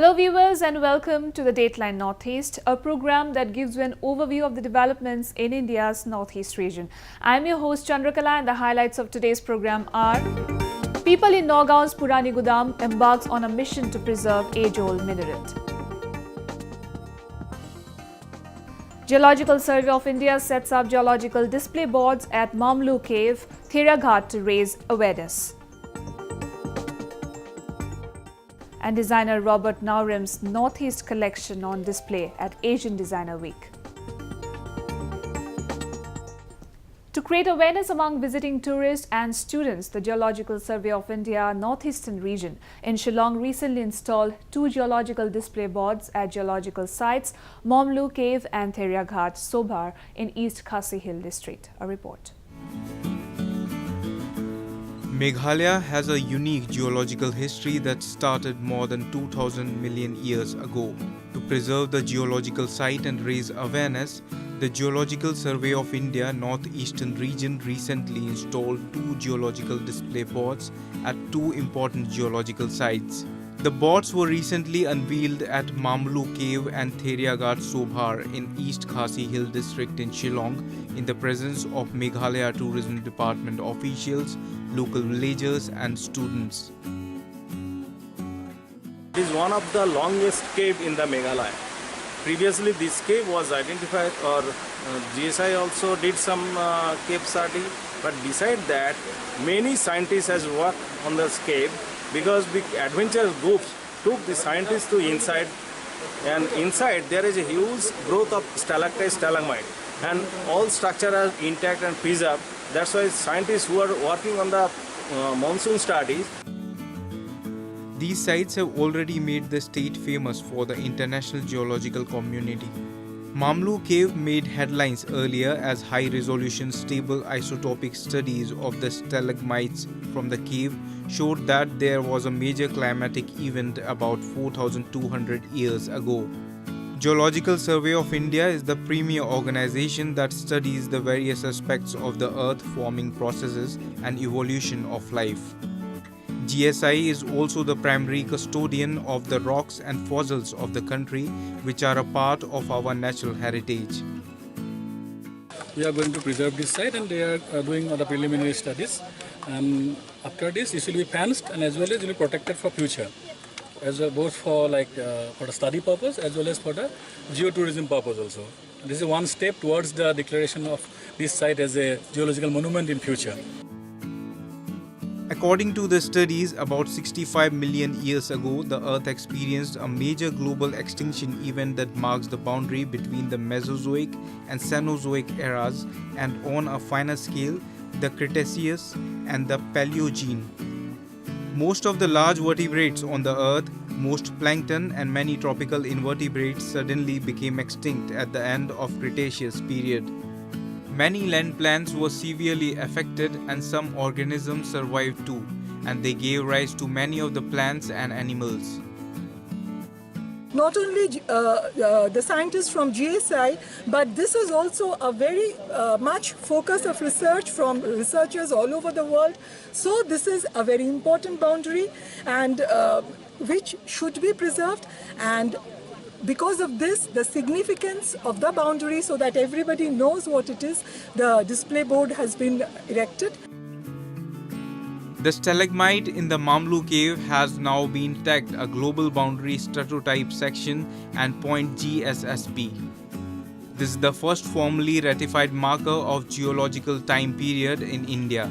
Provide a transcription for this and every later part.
Hello viewers and welcome to the Dateline Northeast, a program that gives you an overview of the developments in India's Northeast region. I am your host Chandrakala and the highlights of today's program are: people in Nagaon's Puranigudam embarks on a mission to preserve age-old minaret. Geological Survey of India sets up geological display boards at Mawmluh cave, Therriaghat to raise awareness. And designer Robert Naorem's Northeast collection on display at Asian Designer Week. To create awareness among visiting tourists and students, the Geological Survey of India Northeastern region in Shillong recently installed 2 geological display boards at geological sites, Mawmluh Cave and Therriaghat, Sobhar in East Khasi Hill district. A report. Meghalaya has a unique geological history that started more than 2,000 million years ago. To preserve the geological site and raise awareness, the Geological Survey of India Northeastern region recently installed 2 geological display boards at 2 important geological sites. The boards were recently unveiled at Mawmluh Cave and Therriaghat Sobhar in East Khasi Hill district in Shillong in the presence of Meghalaya Tourism Department officials, local villagers and students. It is one of the longest cave in the Meghalaya. Previously this cave was identified, or GSI also did some cave study, but beside that many scientists has worked on this cave because big adventure groups took the scientists to inside, and inside there is a huge growth of stalactite, stalagmite, and all structure are intact and preserved. That's why scientists who are working on the monsoon studies. These sites have already made the state famous for the international geological community. Mawmluh Cave made headlines earlier as high-resolution stable isotopic studies of the stalagmites from the cave showed that there was a major climatic event about 4,200 years ago. Geological Survey of India is the premier organization that studies the various aspects of the earth-forming processes and evolution of life. GSI is also the primary custodian of the rocks and fossils of the country, which are a part of our natural heritage. We are going to preserve this site, and they are doing the preliminary studies. And after this, it will be fenced and as well as it will be protected for future, as well both for for the study purpose as well as for the geotourism purpose also. This is one step towards the declaration of this site as a geological monument in future. According to the studies, about 65 million years ago, the Earth experienced a major global extinction event that marks the boundary between the Mesozoic and Cenozoic eras, and on a finer scale, the Cretaceous and the Paleogene. Most of the large vertebrates on the Earth, most plankton and many tropical invertebrates suddenly became extinct at the end of Cretaceous period. Many land plants were severely affected and some organisms survived too, and they gave rise to many of the plants and animals. Not only the scientists from GSI, but this is also a very much focus of research from researchers all over the world. So this is a very important boundary, and which should be preserved. And because of this, the significance of the boundary, so that everybody knows what it is, the display board has been erected. The stalagmite in the Mawmluh Cave has now been tagged a Global Boundary Stratotype Section and Point GSSP. This is the first formally ratified marker of geological time period in India.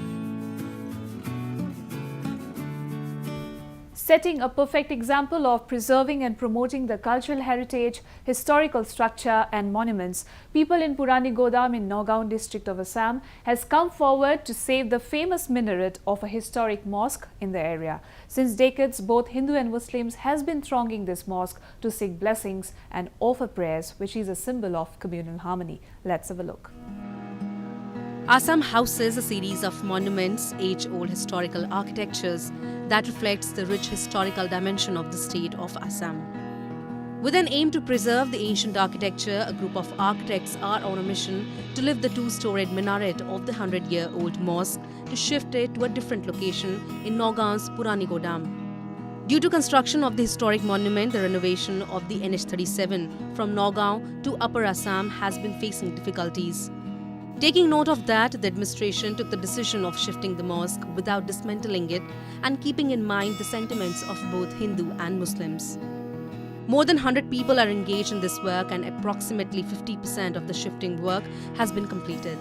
Setting a perfect example of preserving and promoting the cultural heritage, historical structure and monuments, people in Puranigudam in Nagaon district of Assam has come forward to save the famous minaret of a historic mosque in the area. Since decades, both Hindu and Muslims has been thronging this mosque to seek blessings and offer prayers, which is a symbol of communal harmony. Let's have a look. Assam houses a series of monuments, age-old historical architectures that reflects the rich historical dimension of the state of Assam. With an aim to preserve the ancient architecture, a group of architects are on a mission to lift the 2-storied minaret of the 100-year-old mosque to shift it to a different location in Nagaon's Puranigudam. Due to construction of the historic monument, the renovation of the NH37 from Nagaon to Upper Assam has been facing difficulties. Taking note of that, the administration took the decision of shifting the mosque without dismantling it and keeping in mind the sentiments of both Hindu and Muslims. More than 100 people are engaged in this work and approximately 50% of the shifting work has been completed.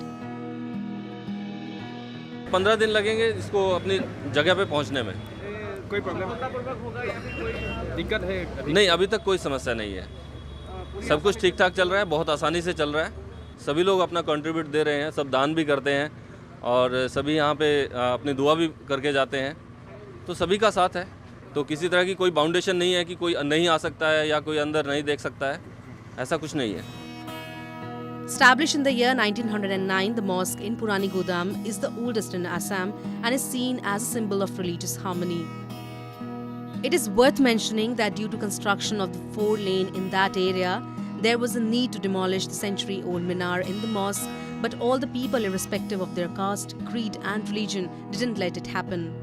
15 दिन लगेंगे इसको अपनी जगह पे पहुंचने में। कोई problem होगा या फिर कोई दिक्कत है अभी? नहीं, अभी तक कोई समस्या नहीं है। सब कुछ ठीक ठाक चल रहा है, बहुत आसानी से चल रहा है। सभी लोग अपना कंट्रीब्यूट दे रहे हैं, सब दान भी करते हैं और सभी यहाँ पे अपनी दुआ भी करके जाते हैं। तो सभी का साथ है, तो किसी तरह की कोई बाउंडेशन नहीं है कि कोई नहीं आ सकता है या कोई अंदर नहीं देख सकता है, ऐसा कुछ नहीं है। Established in the year 1909, the mosque in Puranigudam is the oldest in Assam and is seen as a symbol of religious harmony. It is worth mentioning that due to construction of the 4-lane in that area, there was a need to demolish the century-old minar in the mosque, but all the people, irrespective of their caste, creed and religion, didn't let it happen.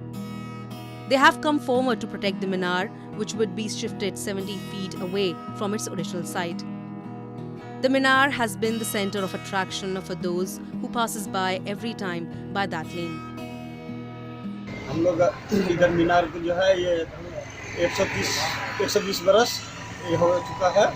They have come forward to protect the minar, which would be shifted 70 feet away from its original site. The minar has been the center of attraction for those who passes by every time by that lane. हम लोग इधर मीनार को जो है ये 120 बरस ये हो चुका है।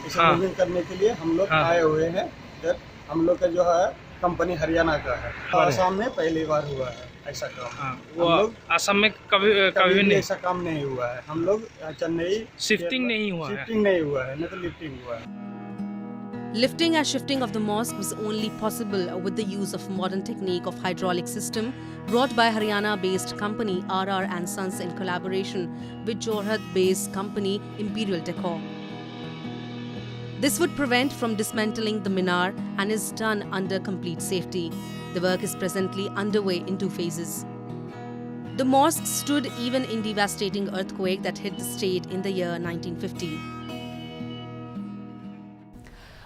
इसे मूविंग करने के लिए हम लोग आए हुए हैं। इधर हम लोग का जो है कंपनी हरियाणा का है। आसाम में पहली बार हुआ है ऐसा काम। वो असम में कभी नहीं ऐसा काम नहीं हुआ है। हम लोग चेन्नई शिफ्टिंग नहीं हुआ है, नहीं तो लिफ्टिंग हुआ है। Lifting and shifting of the mosque was only possible with the use of modern technique of hydraulic system brought by Haryana-based company RR and Sons in collaboration with Jorhat-based company Imperial Decor. This would prevent from dismantling the minar and is done under complete safety. The work is presently underway in 2 phases. The mosque stood even in devastating earthquake that hit the state in the year 1950.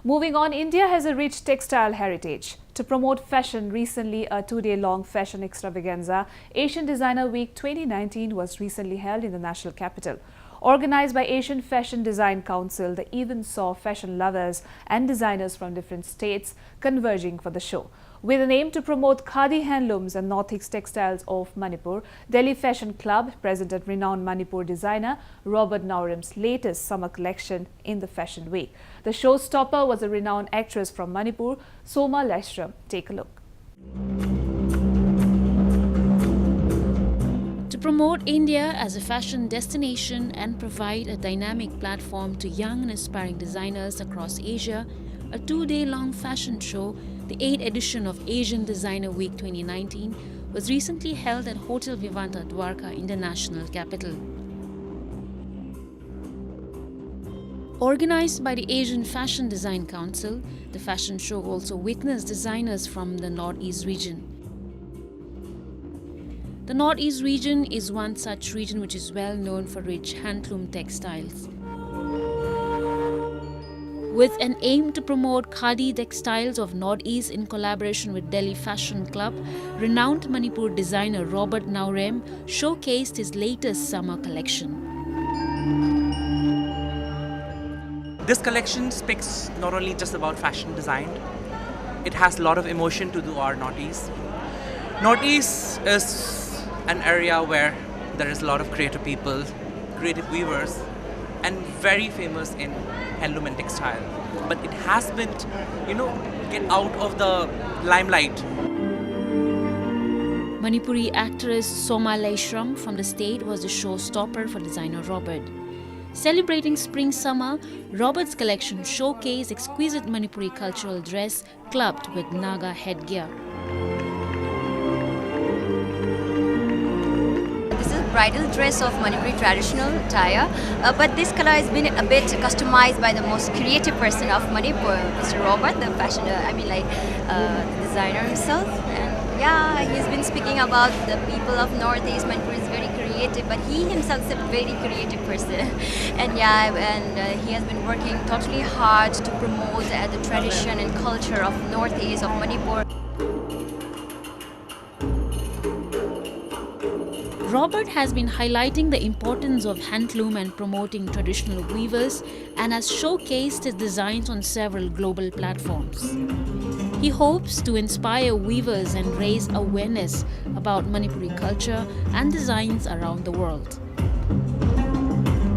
Moving on, India has a rich textile heritage. To promote fashion, recently a 2-day-long fashion extravaganza, Asian Designer Week 2019 was recently held in the national capital. Organized by Asian Fashion Design Council, the event saw fashion lovers and designers from different states converging for the show. With an aim to promote Khadi handlooms and Northeast textiles of Manipur, Delhi Fashion Club presented renowned Manipur designer Robert Naorem's latest summer collection in the Fashion Week. The showstopper was a renowned actress from Manipur, Mawmluh. Take a look. To promote India as a fashion destination and provide a dynamic platform to young and aspiring designers across Asia, a 2-day-long fashion show, the 8th edition of Asian Designer Week 2019, was recently held at Hotel Vivanta Dwarka in the national capital. Organized by the Asian Fashion Design Council, the fashion show also witnessed designers from the Northeast region. The Northeast region is one such region which is well known for rich handloom textiles. With an aim to promote Khadi textiles of Northeast in collaboration with Delhi Fashion Club, renowned Manipur designer Robert Naorem showcased his latest summer collection. This collection speaks not only just about fashion design, it has a lot of emotion to do our Northeast. Northeast is an area where there is a lot of creative people, creative weavers, and very famous in handloom and textile. But it has been, get out of the limelight. Manipuri actress Mawmluh from the state was the showstopper for designer Robert. Celebrating spring-summer, Robert's collection showcased exquisite Manipuri cultural dress clubbed with Naga headgear. Bridal dress of Manipuri traditional attire, but this color has been a bit customized by the most creative person of Manipur, Mr. Robert, the fashion, the designer himself. And yeah, he's been speaking about the people of Northeast. Manipur is very creative, but he himself is a very creative person. And he has been working totally hard to promote the tradition and culture of Northeast of Manipur. Robert has been highlighting the importance of handloom and promoting traditional weavers and has showcased his designs on several global platforms. He hopes to inspire weavers and raise awareness about Manipuri culture and designs around the world.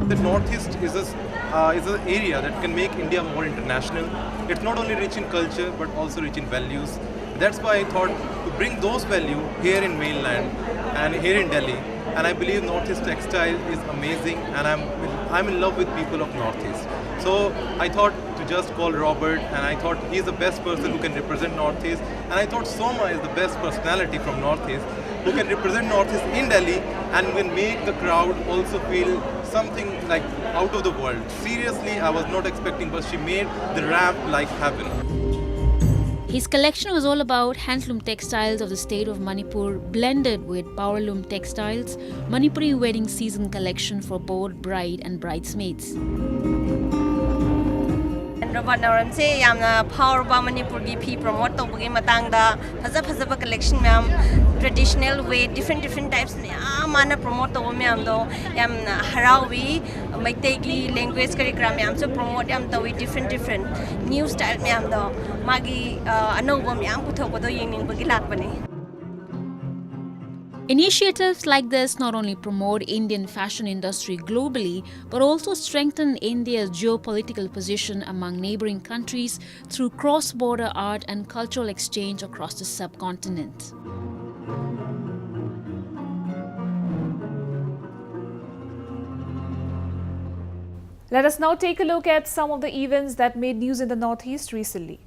The Northeast is an area that can make India more international. It's not only rich in culture but also rich in values. That's why I thought to bring those values here in mainland and here in Delhi. And I believe Northeast textile is amazing, and I'm in love with people of Northeast. So I thought to just call Robert, and I thought he's the best person who can represent Northeast. And I thought Soma is the best personality from Northeast who can represent Northeast in Delhi and will make the crowd also feel something like out of the world. Seriously, I was not expecting, but she made the ramp like heaven. His collection was all about handloom textiles of the state of Manipur blended with powerloom textiles, Manipuri wedding season collection for both bride and bridesmaids. Robert Naorem say yamna power ba Manipur gi phi promote tawbagi matangda phajaba collection ma'am traditional way different types mana promote taw ma'am do yam harawi maitai gi language curriculum ma'am so promote yam tawi different new style ma'am do magi anoba ma'am puthok do yengning bagi lakbani. Initiatives like this not only promote Indian fashion industry globally, but also strengthen India's geopolitical position among neighboring countries through cross-border art and cultural exchange across the subcontinent. Let us now take a look at some of the events that made news in the Northeast recently.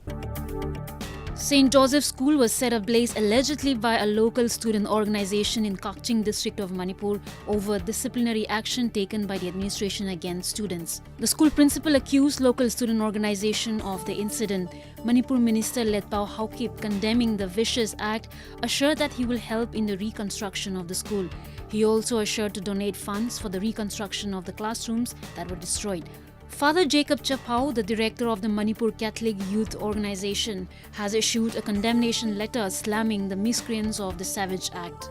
St. Joseph's School was set ablaze allegedly by a local student organization in Kakching district of Manipur over disciplinary action taken by the administration against students. The school principal accused local student organization of the incident. Manipur Minister Letpao Haukip, condemning the vicious act, assured that he will help in the reconstruction of the school. He also assured to donate funds for the reconstruction of the classrooms that were destroyed. Father Jacob Chapau, the director of the Manipur Catholic Youth Organization, has issued a condemnation letter slamming the miscreants of the savage act.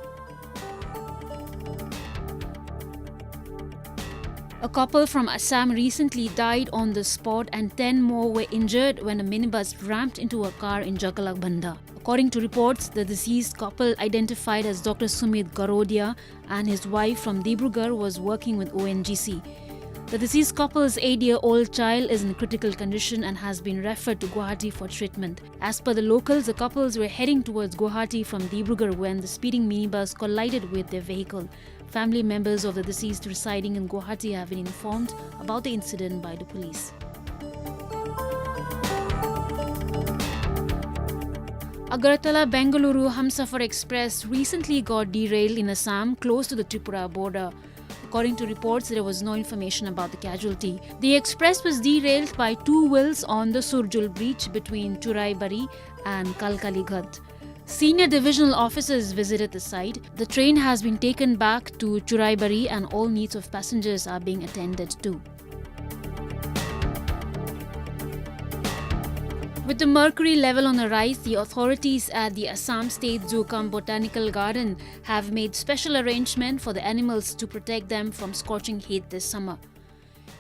A couple from Assam recently died on the spot and 10 more were injured when a minibus rammed into a car in Jagalak-Banda. According to reports, the deceased couple, identified as Dr. Sumit Garodia and his wife from Dibrugarh, was working with ONGC. The deceased couple's 8-year-old child is in critical condition and has been referred to Guwahati for treatment. As per the locals, the couples were heading towards Guwahati from Dibrugarh when the speeding minibus collided with their vehicle. Family members of the deceased residing in Guwahati have been informed about the incident by the police. Agartala-Bengaluru Humsafar Express recently got derailed in Assam close to the Tripura border. According to reports, there was no information about the casualty. The express was derailed by two wheels on the Surjul Breach between Churaibari and Kalkalighat. Senior divisional officers visited the site. The train has been taken back to Churaibari and all needs of passengers are being attended to. With the mercury level on the rise, the authorities at the Assam State Zoo Cum Botanical Garden have made special arrangement for the animals to protect them from scorching heat this summer.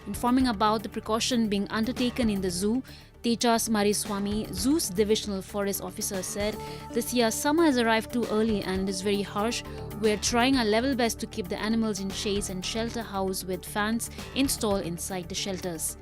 Informing about the precaution being undertaken in the zoo, Tejas Mariswamy, Zoo's Divisional Forest Officer, said, "This year summer has arrived too early and it is very harsh. We are trying our level best to keep the animals in shades and shelter house with fans installed inside the shelters."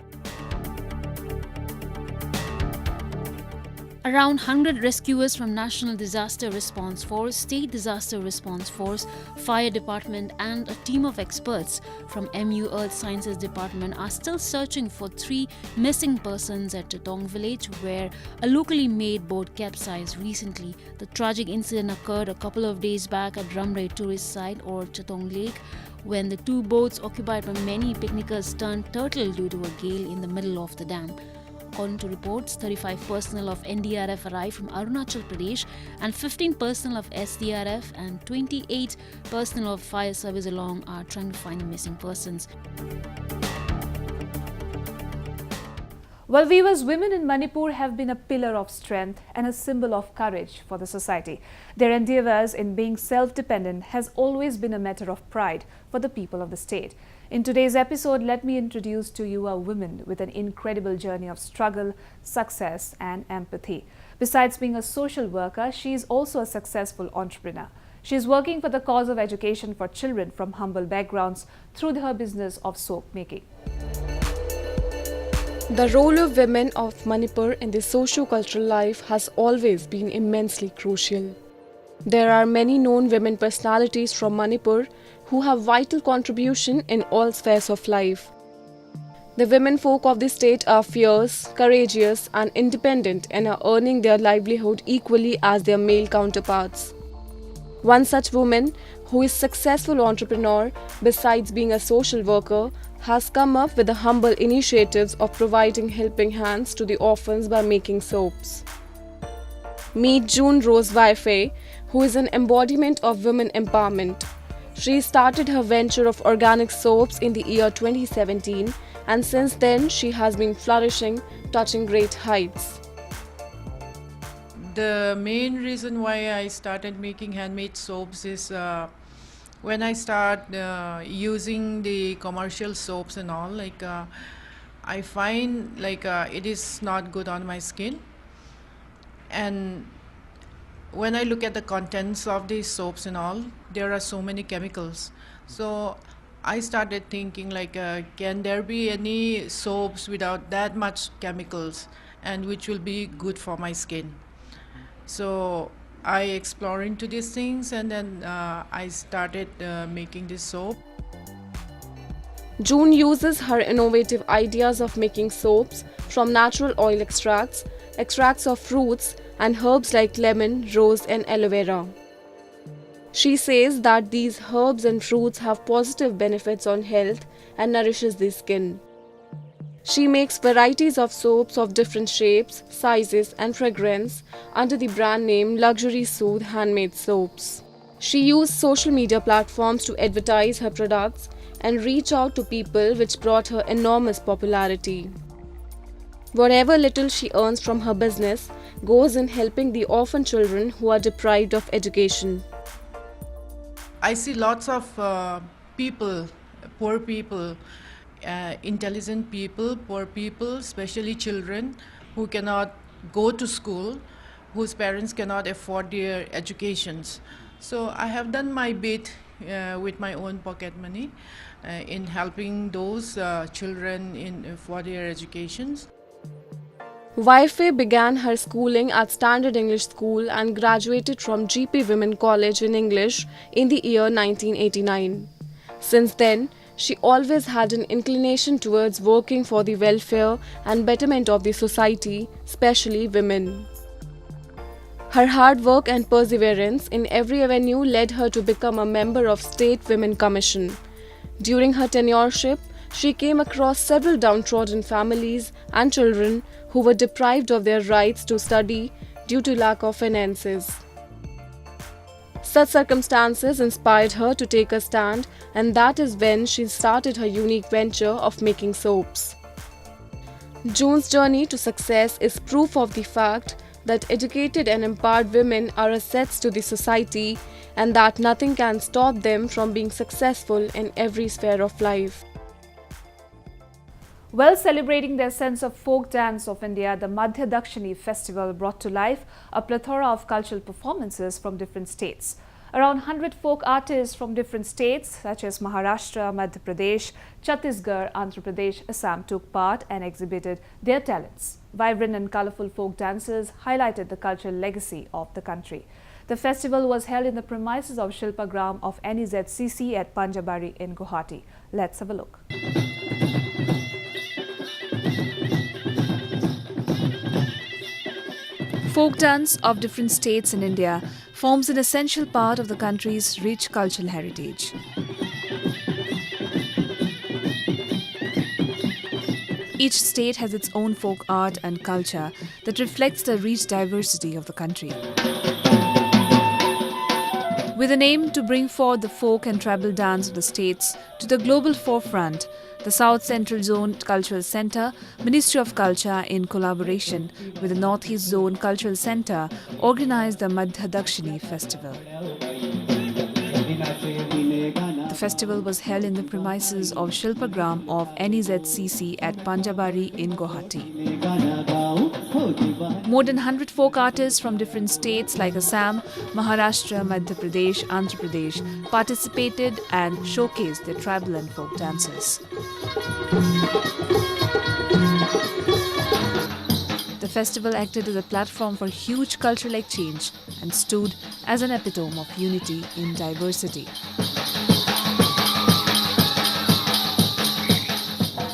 Around 100 rescuers from National Disaster Response Force, State Disaster Response Force, Fire Department and a team of experts from MU Earth Sciences Department are still searching for 3 missing persons at Chatong village where a locally made boat capsized recently. The tragic incident occurred a couple of days back at Ramray tourist site or Chatong Lake when the 2 boats occupied by many picnickers turned turtle due to a gale in the middle of the dam. According to reports, 35 personnel of NDRF arrived from Arunachal Pradesh and 15 personnel of SDRF and 28 personnel of fire service along are trying to find the missing persons. Well, viewers, women in Manipur have been a pillar of strength and a symbol of courage for the society. Their endeavours in being self-dependent has always been a matter of pride for the people of the state. In today's episode, let me introduce to you a woman with an incredible journey of struggle, success and empathy. Besides being a social worker, she is also a successful entrepreneur. She is working for the cause of education for children from humble backgrounds through her business of soap making. The role of women of Manipur in the socio-cultural life has always been immensely crucial. There are many known women personalities from Manipur who have vital contribution in all spheres of life. The women folk of the state are fierce, courageous and independent and are earning their livelihood equally as their male counterparts. One such woman, who is a successful entrepreneur besides being a social worker, has come up with the humble initiatives of providing helping hands to the orphans by making soaps. Meet June Rose Waife, who is an embodiment of women empowerment. She started her venture of organic soaps in the year 2017 and since then she has been flourishing, touching great heights. The main reason why I started making handmade soaps is when I start using the commercial soaps and all, I find it is not good on my skin. And when I look at the contents of these soaps and all, there are so many chemicals. So I started thinking can there be any soaps without that much chemicals and which will be good for my skin? So I explored into these things and then I started making this soap. June uses her innovative ideas of making soaps from natural oil extracts, extracts of fruits and herbs like lemon, rose and aloe vera. She says that these herbs and fruits have positive benefits on health and nourishes the skin. She makes varieties of soaps of different shapes, sizes and fragrance under the brand name Luxury Soothe Handmade Soaps. She used social media platforms to advertise her products and reach out to people, which brought her enormous popularity. Whatever little she earns from her business goes in helping the orphan children who are deprived of education. I see lots of people, poor people, intelligent people, poor people, especially children who cannot go to school, whose parents cannot afford their educations. So I have done my bit with my own pocket money in helping those children for their educations. Waife began her schooling at Standard English School and graduated from GP Women College in English in the year 1989. Since then, she always had an inclination towards working for the welfare and betterment of the society, especially women. Her hard work and perseverance in every avenue led her to become a member of State Women Commission. During her tenureship, she came across several downtrodden families and children who were deprived of their rights to study due to lack of finances. Such circumstances inspired her to take a stand, and that is when she started her unique venture of making soaps. June's journey to success is proof of the fact that educated and empowered women are assets to the society and that nothing can stop them from being successful in every sphere of life. Well, celebrating the essence of folk dance of India, the Madhya Dakshini festival brought to life a plethora of cultural performances from different states. Around 100 folk artists from different states such as Maharashtra, Madhya Pradesh, Chhattisgarh, Andhra Pradesh, Assam took part and exhibited their talents. Vibrant and colourful folk dances highlighted the cultural legacy of the country. The festival was held in the premises of Shilpagram of NEZCC at Panjabari in Guwahati. Let's have a look. Folk dance of different states in India forms an essential part of the country's rich cultural heritage. Each state has its own folk art and culture that reflects the rich diversity of the country. With an aim to bring forth the folk and tribal dance of the states to the global forefront, the South Central Zone Cultural Centre, Ministry of Culture in collaboration with the Northeast Zone Cultural Centre organised the Madhya Dakshini Festival. The festival was held in the premises of Shilpagram of NEZCC at Panjabari in Guwahati. More than 100 folk artists from different states like Assam, Maharashtra, Madhya Pradesh, Andhra Pradesh participated and showcased their tribal and folk dances. The festival acted as a platform for huge cultural exchange and stood as an epitome of unity in diversity.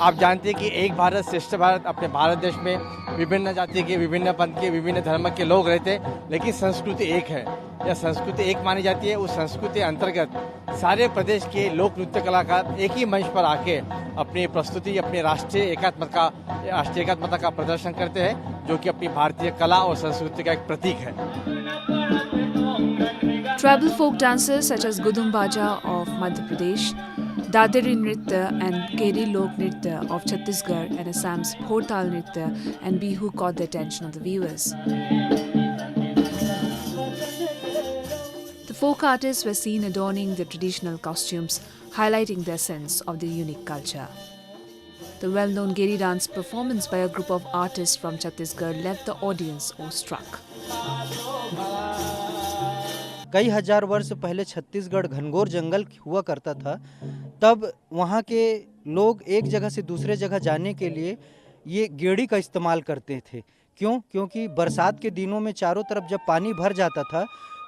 आप जानते हैं कि एक भारत श्रेष्ठ भारत अपने भारत देश में विभिन्न जाति के, विभिन्न पंथ के, विभिन्न धर्म के लोग रहते हैं, लेकिन संस्कृति एक है। यह संस्कृति एक मानी जाती है। उस संस्कृति अंतर्गत सारे प्रदेश के लोक नृत्य कलाकार एक ही मंच पर आके अपनी प्रस्तुति, अपनी राष्ट्रीय एकात्मता का प्रदर्शन करते हैं, जो कि अपनी भारतीय कला और संस्कृति का एक प्रतीक है। Tribal folk dances such as Gudum Baja of Madhya Pradesh, Dadari Nritya and Keri Lok Nritya of Chhattisgarh and Assam's Bhortal Nritya and Bihu caught the attention of the viewers. The folk artists were seen adorning their traditional costumes, highlighting their sense of their unique culture. The well-known Geri dance performance by a group of artists from Chhattisgarh left the audience awestruck. कई हजार वर्ष पहले छत्तीसगढ़ घनघोर जंगल हुआ करता था। तब वहाँ के लोग एक जगह से दूसरे जगह जाने के लिए ये गेड़ी का इस्तेमाल करते थे। क्यों? क्योंकि बरसात के दिनों में चारों तरफ जब पानी भर जाता था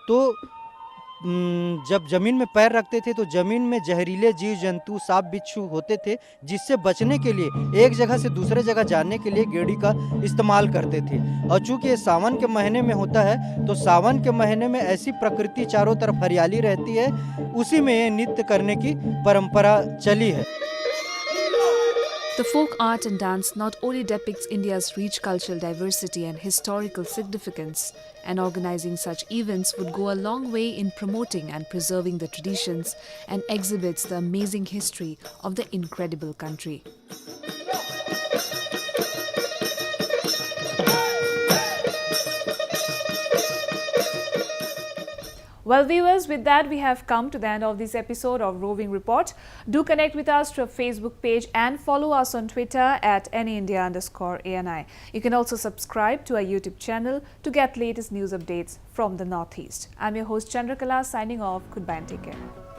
तो जब ज़मीन में पैर रखते थे तो ज़मीन में जहरीले जीव जंतु, सांप बिच्छू होते थे, जिससे बचने के लिए एक जगह से दूसरे जगह जाने के लिए गेड़ी का इस्तेमाल करते थे। और चूँकि ये सावन के महीने में होता है तो सावन के महीने में ऐसी प्रकृति चारों तरफ हरियाली रहती है, उसी में ये नृत्य करने की परंपरा चली है। The folk art and dance not only depicts India's rich cultural diversity and historical significance, and organizing such events would go a long way in promoting and preserving the traditions and exhibits the amazing history of the incredible country. Well, viewers, with that we have come to the end of this episode of Roving Report. Do connect with us through our Facebook page and follow us on Twitter at @NEIndia_ANI. You can also subscribe to our YouTube channel to get latest news updates from the Northeast. I'm your host Chandrakala signing off. Goodbye and take care.